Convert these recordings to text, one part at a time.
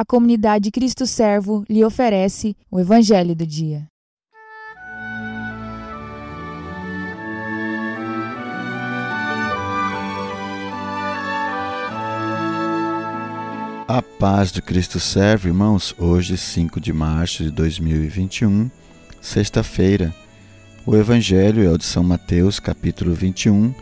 a comunidade Cristo Servo lhe oferece o Evangelho do Dia. A paz do Cristo Servo, irmãos. Hoje, 5 de março de 2021, sexta-feira. O Evangelho é o de São Mateus, capítulo 21,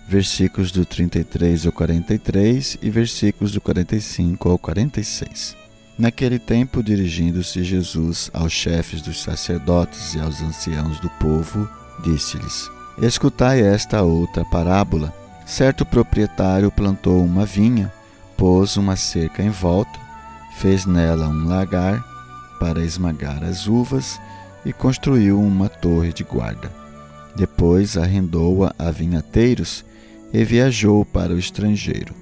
versículos do 33 ao 43 e versículos do 45 ao 46. Naquele tempo, dirigindo-se Jesus aos chefes dos sacerdotes e aos anciãos do povo, disse-lhes: Escutai esta outra parábola. Certo proprietário plantou uma vinha, pôs uma cerca em volta, fez nela um lagar para esmagar as uvas e construiu uma torre de guarda. Depois arrendou-a a vinhateiros e viajou para o estrangeiro.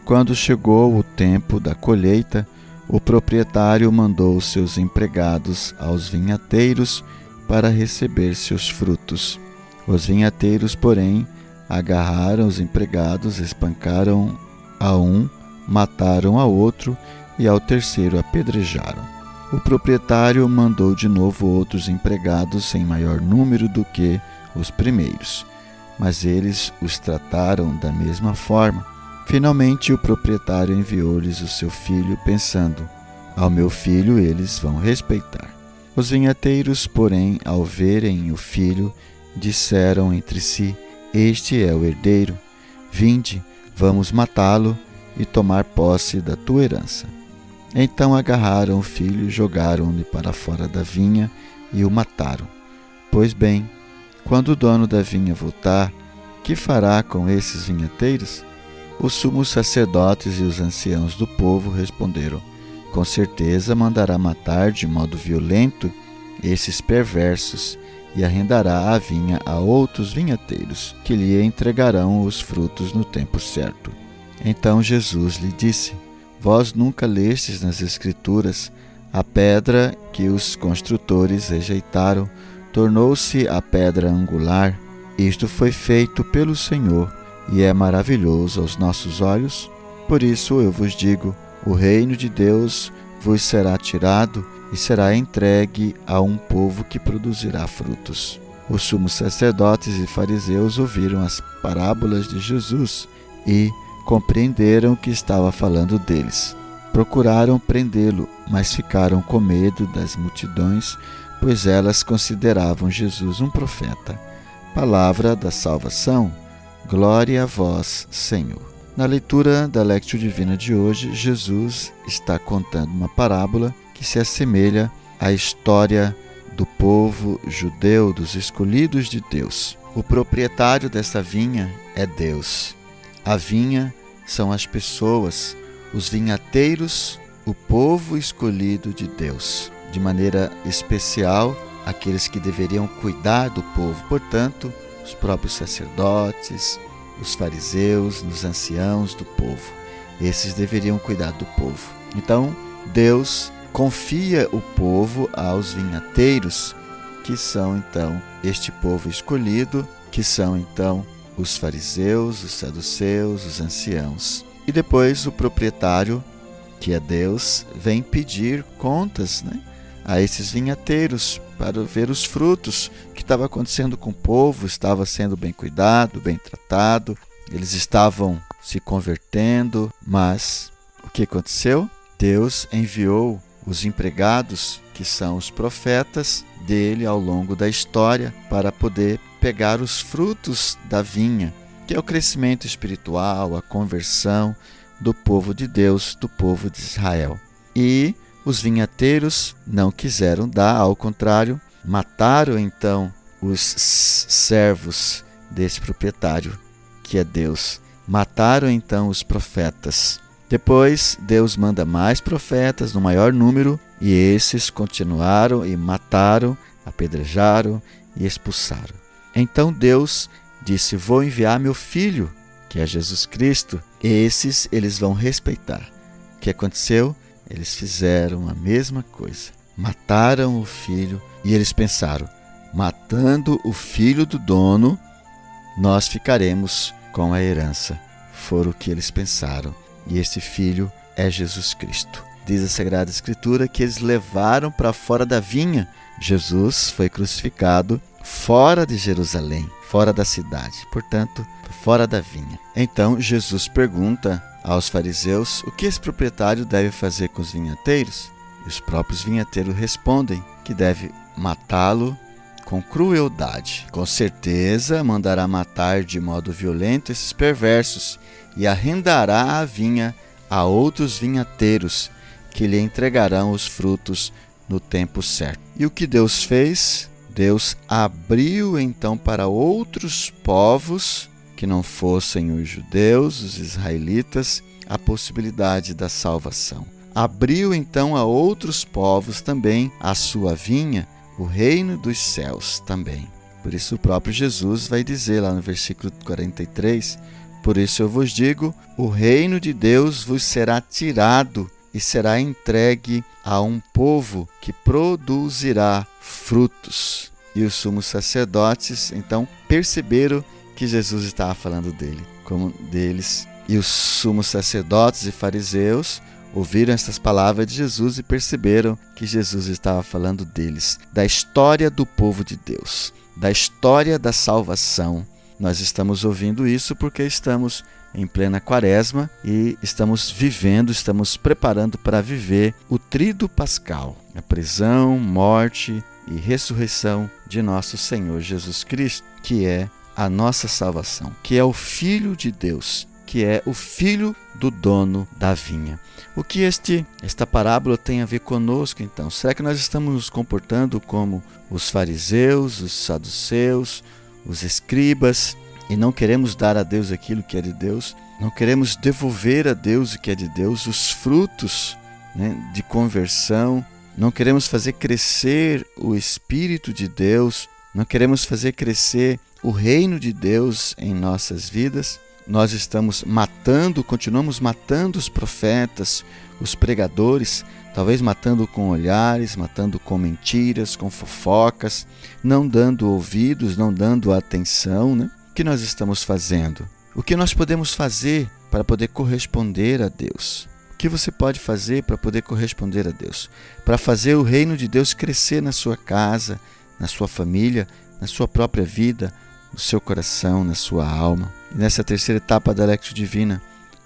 Quando chegou o tempo da colheita, o proprietário mandou seus empregados aos vinhateiros para receber seus frutos. Os vinhateiros, porém, agarraram os empregados, espancaram a um, mataram a outro e ao terceiro apedrejaram. O proprietário mandou de novo outros empregados em maior número do que os primeiros, mas eles os trataram da mesma forma. Finalmente o proprietário enviou-lhes o seu filho, pensando: ao meu filho eles vão respeitar. Os vinhateiros, porém, ao verem o filho, disseram entre si: este é o herdeiro. Vinde, vamos matá-lo e tomar posse da tua herança. Então agarraram o filho, jogaram-no para fora da vinha e o mataram. Pois bem, quando o dono da vinha voltar, que fará com esses vinhateiros? Os sumos sacerdotes e os anciãos do povo responderam: com certeza mandará matar de modo violento esses perversos e arrendará a vinha a outros vinhateiros, que lhe entregarão os frutos no tempo certo. Então Jesus lhe disse: vós nunca lestes nas Escrituras: a pedra que os construtores rejeitaram tornou-se a pedra angular. Isto foi feito pelo Senhor e é maravilhoso aos nossos olhos. Por isso eu vos digo: o reino de Deus vos será tirado e será entregue a um povo que produzirá frutos. Os sumos sacerdotes e fariseus ouviram as parábolas de Jesus e compreenderam que estava falando deles. Procuraram prendê-lo, mas ficaram com medo das multidões, pois elas consideravam Jesus um profeta. Palavra da salvação. Glória a vós, Senhor. Na leitura da Lectio Divina de hoje, Jesus está contando uma parábola que se assemelha à história do povo judeu, dos escolhidos de Deus. O proprietário dessa vinha é Deus. A vinha são as pessoas, os vinhateiros, o povo escolhido de Deus. De maneira especial, aqueles que deveriam cuidar do povo, portanto, os próprios sacerdotes, os fariseus, os anciãos do povo. Esses deveriam cuidar do povo. Então, Deus confia o povo aos vinhateiros, que são, então, este povo escolhido, que são, então, os fariseus, os saduceus, os anciãos. E depois o proprietário, que é Deus, vem pedir contas, a esses vinhateiros para ver os frutos que estava acontecendo com o povo. Estava sendo bem cuidado, bem tratado, eles estavam se convertendo, mas o que aconteceu? Deus enviou os empregados, que são os profetas dele ao longo da história, para poder pegar os frutos da vinha, que é o crescimento espiritual, a conversão do povo de Deus, do povo de Israel. E os vinhateiros não quiseram dar, ao contrário, mataram então os servos desse proprietário, que é Deus. Mataram então os profetas. Depois Deus manda mais profetas no maior número, e esses continuaram e mataram, apedrejaram e expulsaram. Então Deus disse: vou enviar meu filho, que é Jesus Cristo. Esses eles vão respeitar. O que aconteceu? Eles fizeram a mesma coisa. Mataram o filho e eles pensaram: matando o filho do dono, nós ficaremos com a herança. Foi o que eles pensaram. E esse filho é Jesus Cristo. Diz a Sagrada Escritura que eles levaram para fora da vinha. Jesus foi crucificado fora de Jerusalém, fora da cidade, portanto, fora da vinha. Então Jesus pergunta aos fariseus o que esse proprietário deve fazer com os vinhateiros. E os próprios vinhateiros respondem que deve matá-lo com crueldade. Com certeza mandará matar de modo violento esses perversos e arrendará a vinha a outros vinhateiros, que lhe entregarão os frutos no tempo certo. E o que Deus fez? Deus abriu então para outros povos que não fossem os judeus, os israelitas, a possibilidade da salvação. Abriu então a outros povos também a sua vinha, o reino dos céus também. Por isso o próprio Jesus vai dizer lá no versículo 43, por isso eu vos digo, o reino de Deus vos será tirado e será entregue a um povo que produzirá frutos. E os sumos sacerdotes, então, perceberam que Jesus estava falando deles. E os sumos sacerdotes e fariseus ouviram estas palavras de Jesus e perceberam que Jesus estava falando deles, da história do povo de Deus, da história da salvação. Nós estamos ouvindo isso porque estamos em plena quaresma e estamos preparando para viver o tríduo pascal, a prisão, morte e ressurreição de nosso Senhor Jesus Cristo, que é a nossa salvação, que é o Filho de Deus, que é o filho do dono da vinha. O que esta parábola tem a ver conosco, então? Será que nós estamos nos comportando como os fariseus, os saduceus, os escribas, e não queremos dar a Deus aquilo que é de Deus? Não queremos devolver a Deus o que é de Deus, os frutos, de conversão? Não queremos fazer crescer o Espírito de Deus? Não queremos fazer crescer o reino de Deus em nossas vidas? Nós continuamos matando os profetas, os pregadores, talvez matando com olhares, matando com mentiras, com fofocas, não dando ouvidos, não dando atenção, O que nós estamos fazendo? O que nós podemos fazer para poder corresponder a Deus? O que você pode fazer para poder corresponder a Deus? Para fazer o reino de Deus crescer na sua casa, na sua família, na sua própria vida, no seu coração, na sua alma. E nessa terceira etapa da Lectio Divina,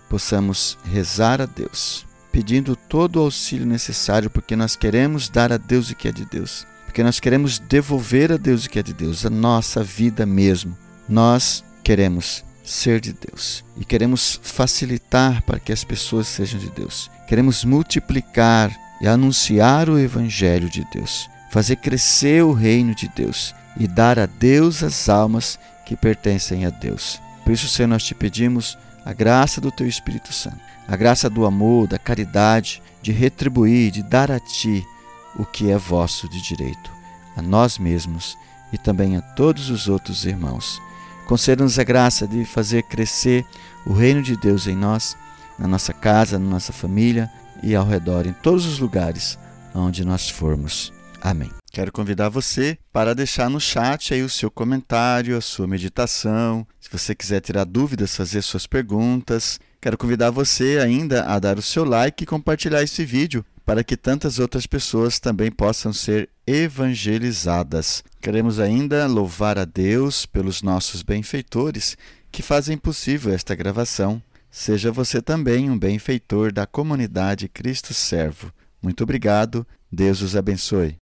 possamos rezar a Deus, pedindo todo o auxílio necessário, porque nós queremos dar a Deus o que é de Deus, porque nós queremos devolver a Deus o que é de Deus, a nossa vida mesmo. Nós queremos ser de Deus e queremos facilitar para que as pessoas sejam de Deus. Queremos multiplicar e anunciar o Evangelho de Deus, fazer crescer o reino de Deus e dar a Deus as almas que pertencem a Deus. Por isso, Senhor, nós te pedimos a graça do Teu Espírito Santo, a graça do amor, da caridade, de retribuir, de dar a Ti o que é vosso de direito, a nós mesmos e também a todos os outros irmãos. Conceda-nos a graça de fazer crescer o reino de Deus em nós, na nossa casa, na nossa família e ao redor, em todos os lugares onde nós formos. Amém. Quero convidar você para deixar no chat aí o seu comentário, a sua meditação. Se você quiser tirar dúvidas, fazer suas perguntas. Quero convidar você ainda a dar o seu like e compartilhar esse vídeo para que tantas outras pessoas também possam ser evangelizadas. Queremos ainda louvar a Deus pelos nossos benfeitores que fazem possível esta gravação. Seja você também um benfeitor da comunidade Cristo Servo. Muito obrigado. Deus os abençoe.